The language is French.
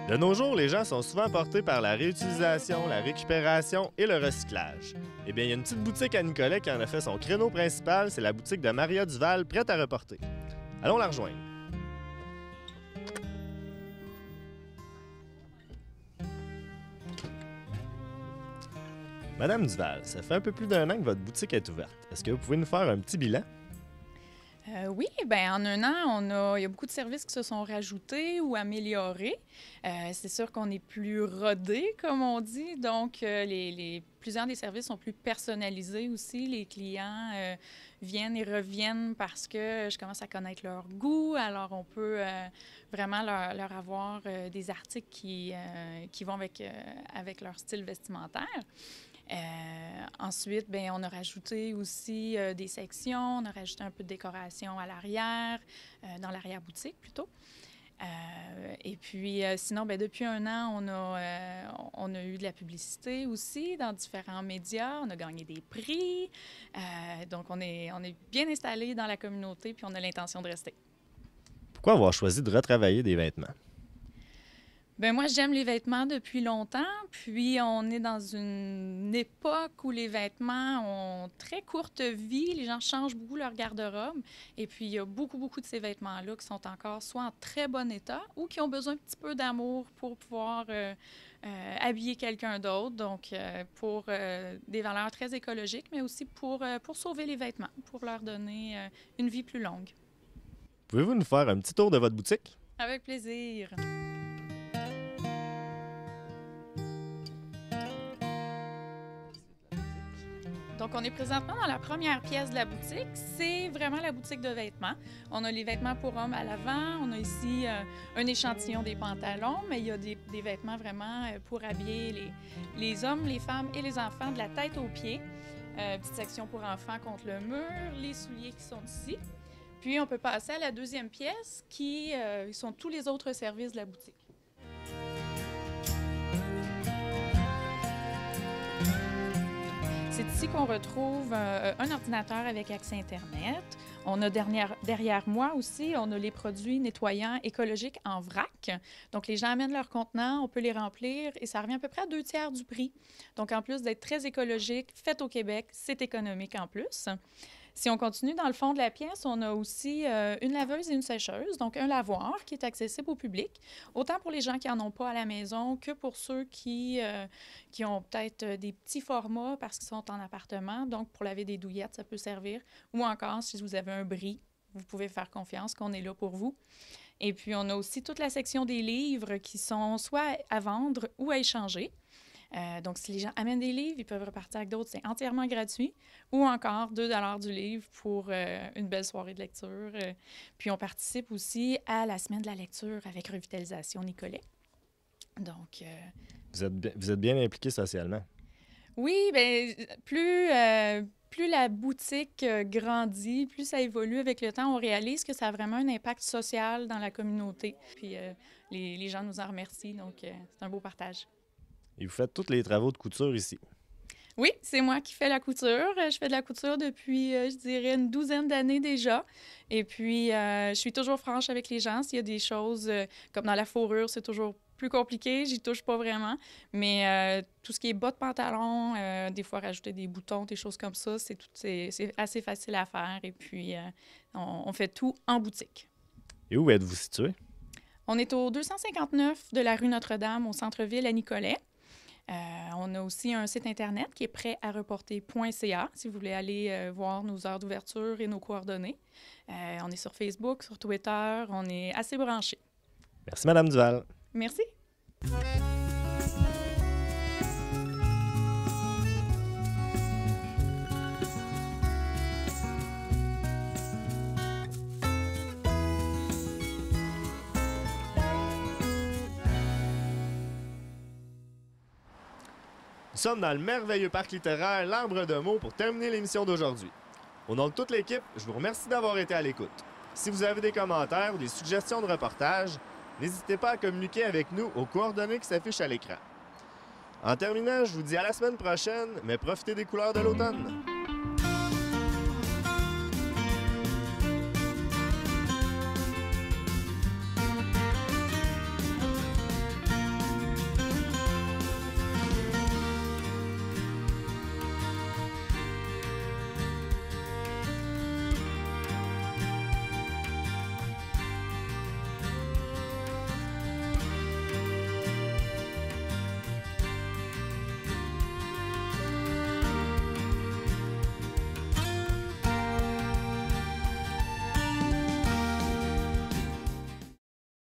De nos jours, les gens sont souvent portés par la réutilisation, la récupération et le recyclage. Eh bien, il y a une petite boutique à Nicolet qui en a fait son créneau principal, c'est la boutique de Maria Duval, prête à reporter. Allons la rejoindre. Madame Duval, ça fait un peu plus d'1 an que votre boutique est ouverte. Est-ce que vous pouvez nous faire un petit bilan? Oui, bien, en 1 an, il y a beaucoup de services qui se sont rajoutés ou améliorés. C'est sûr qu'on est plus rodé, comme on dit, donc plusieurs des services sont plus personnalisés aussi. Les clients viennent et reviennent parce que je commence à connaître leur goût, alors on peut vraiment leur avoir des articles qui vont avec leur style vestimentaire. Ensuite, bien, on a rajouté aussi des sections, on a rajouté un peu de décoration à l'arrière, dans l'arrière-boutique plutôt. Et puis, sinon, bien, depuis 1 an, on a eu de la publicité aussi dans différents médias, on a gagné des prix. Donc, on est bien installé dans la communauté, puis on a l'intention de rester. Pourquoi avoir choisi de retravailler des vêtements? Bien, moi, j'aime les vêtements depuis longtemps, puis on est dans une époque où les vêtements ont très courte vie, les gens changent beaucoup leur garde-robe, et puis il y a beaucoup de ces vêtements-là qui sont encore soit en très bon état ou qui ont besoin un petit peu d'amour pour pouvoir habiller quelqu'un d'autre, donc pour des valeurs très écologiques, mais aussi pour sauver les vêtements, pour leur donner une vie plus longue. Pouvez-vous nous faire un petit tour de votre boutique? Avec plaisir! Donc, on est présentement dans la première pièce de la boutique. C'est vraiment la boutique de vêtements. On a les vêtements pour hommes à l'avant. On a ici un échantillon des pantalons, mais il y a des vêtements vraiment pour habiller les hommes, les femmes et les enfants de la tête aux pieds. Petite section pour enfants contre le mur, les souliers qui sont ici. Puis, on peut passer à la deuxième pièce qui sont tous les autres services de la boutique. C'est ici qu'on retrouve un ordinateur avec accès Internet. On a derrière moi aussi, on a les produits nettoyants écologiques en vrac. Donc, les gens amènent leurs contenants, on peut les remplir et ça revient à peu près à 2/3 du prix. Donc, en plus d'être très écologique, fait au Québec, c'est économique en plus. Si on continue dans le fond de la pièce, on a aussi une laveuse et une sécheuse, donc un lavoir qui est accessible au public, autant pour les gens qui n'en ont pas à la maison que pour ceux qui ont peut-être des petits formats parce qu'ils sont en appartement. Donc, pour laver des douillettes, ça peut servir. Ou encore, si vous avez un bris, vous pouvez faire confiance qu'on est là pour vous. Et puis, on a aussi toute la section des livres qui sont soit à vendre ou à échanger. Donc, si les gens amènent des livres, ils peuvent repartir avec d'autres, c'est entièrement gratuit. Ou encore 2 $ du livre pour une belle soirée de lecture. Puis, on participe aussi à la semaine de la lecture avec Revitalisation Nicolet. Donc... Vous êtes bien impliqué socialement? Oui, bien, plus la boutique grandit, plus ça évolue avec le temps, on réalise que ça a vraiment un impact social dans la communauté. Puis, les gens nous en remercient, donc c'est un beau partage. Et vous faites tous les travaux de couture ici? Oui, c'est moi qui fais la couture. Je fais de la couture depuis, je dirais, une 12aine d'années déjà. Et puis, je suis toujours franche avec les gens. S'il y a des choses comme dans la fourrure, c'est toujours plus compliqué. J'y touche pas vraiment. Mais tout ce qui est bas de pantalon, des fois rajouter des boutons, des choses comme ça, c'est assez facile à faire. Et puis, on fait tout en boutique. Et où êtes-vous situé? On est au 259 de la rue Notre-Dame, au centre-ville à Nicolet. On a aussi un site Internet qui est prêt-à-reporter.ca si vous voulez aller voir nos heures d'ouverture et nos coordonnées. On est sur Facebook, sur Twitter, on est assez branchés. Merci, Madame Duval. Merci. Nous sommes dans le merveilleux parc littéraire L'Arbre de Meaux pour terminer l'émission d'aujourd'hui. Au nom de toute l'équipe, je vous remercie d'avoir été à l'écoute. Si vous avez des commentaires ou des suggestions de reportages, n'hésitez pas à communiquer avec nous aux coordonnées qui s'affichent à l'écran. En terminant, je vous dis à la semaine prochaine, mais profitez des couleurs de l'automne.